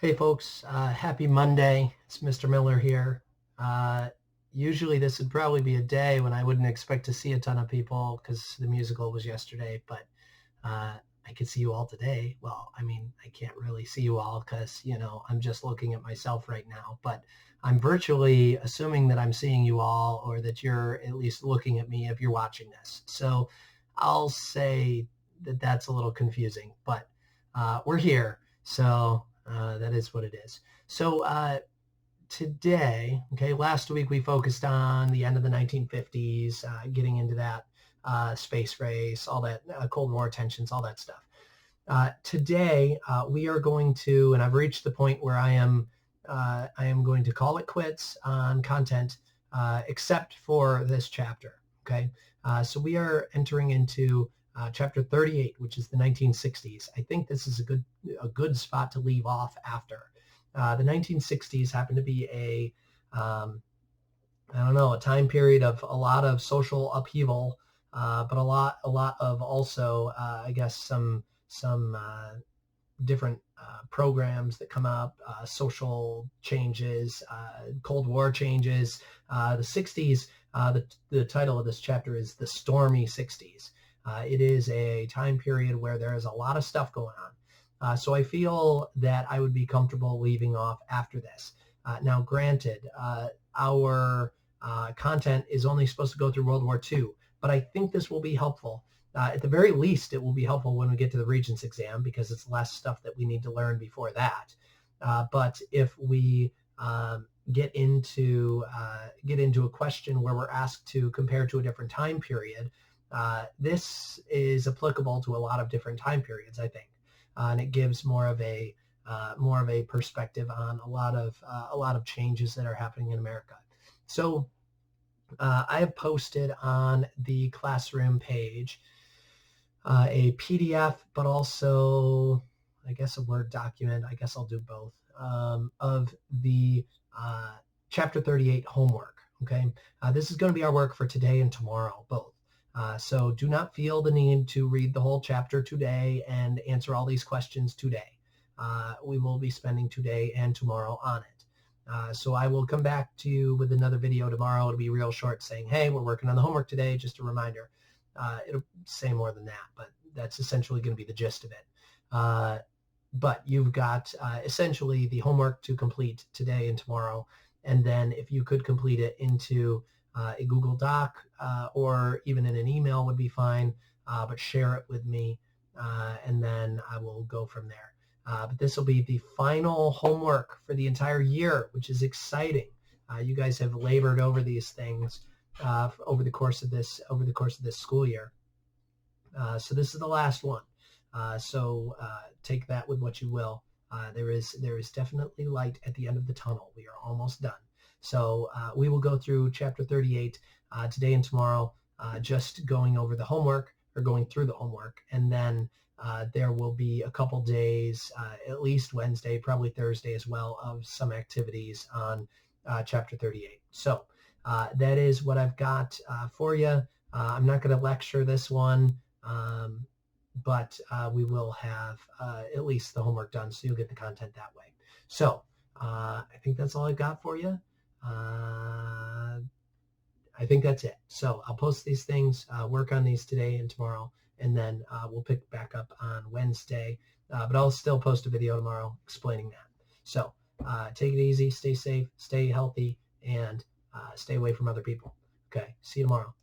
Hey folks, happy Monday. It's Mr. Miller here. Usually this would probably be a day when I wouldn't expect to see a ton of people because the musical was yesterday, but I could see you all today. Well, I mean, I can't really see you all because, I'm just looking at myself right now, but I'm virtually assuming that I'm seeing you all or that you're at least looking at me if you're watching this. So I'll say that that's a little confusing, but we're here. So that is what it is. So today, okay, last week we focused on the end of the 1950s, getting into that space race, all that Cold War tensions, all that stuff. Today we are going to, and I've reached the point where I am going to call it quits on content, except for this chapter. Okay, so we are entering into chapter 38, which is the 1960s. I think this is a good spot to leave off after. The 1960s happened to be I don't know, a time period of a lot of social upheaval, but a lot of also, I guess, some different programs that come up, social changes, Cold War changes. The 60s, the title of this chapter is The Stormy 60s. It is a time period where there is a lot of stuff going on. So I feel that I would be comfortable leaving off after this. Now, granted, our content is only supposed to go through World War II, but I think this will be helpful. At the very least, it will be helpful when we get to the Regents exam because it's less stuff that we need to learn before that. But if we get into a question where we're asked to compare to a different time period, this is applicable to a lot of different time periods, I think, and it gives more of a perspective on a lot of changes that are happening in America. So I have posted on the classroom page a PDF, but also, I guess, a Word document. I guess I'll do both, of the Chapter 38 homework. Okay, this is going to be our work for today and tomorrow, both. So do not feel the need to read the whole chapter today and answer all these questions today. We will be spending today and tomorrow on it. So I will come back to you with another video tomorrow. It'll be real short saying, hey, we're working on the homework today, just a reminder. It'll say more than that, but that's essentially going to be the gist of it. But you've got essentially the homework to complete today and tomorrow. And then if you could complete it into a Google Doc or even in an email would be fine, but share it with me, and then I will go from there. But this will be the final homework for the entire year, which is exciting. You guys have labored over these things over the course of this school year. So this is the last one. So take that with what you will. There is definitely light at the end of the tunnel. We are almost done. So we will go through chapter 38 today and tomorrow, just going over the homework or going through the homework, and then there will be a couple days, at least Wednesday, probably Thursday as well, of some activities on chapter 38. So that is what I've got for you. I'm not going to lecture this one, but we will have at least the homework done, so you'll get the content that way. So I think that's all I've got for you. I think that's it. So I'll post these things, work on these today and tomorrow, and then we'll pick back up on Wednesday. But I'll still post a video tomorrow explaining that. So take it easy, stay safe, stay healthy, and stay away from other people. Okay, see you tomorrow.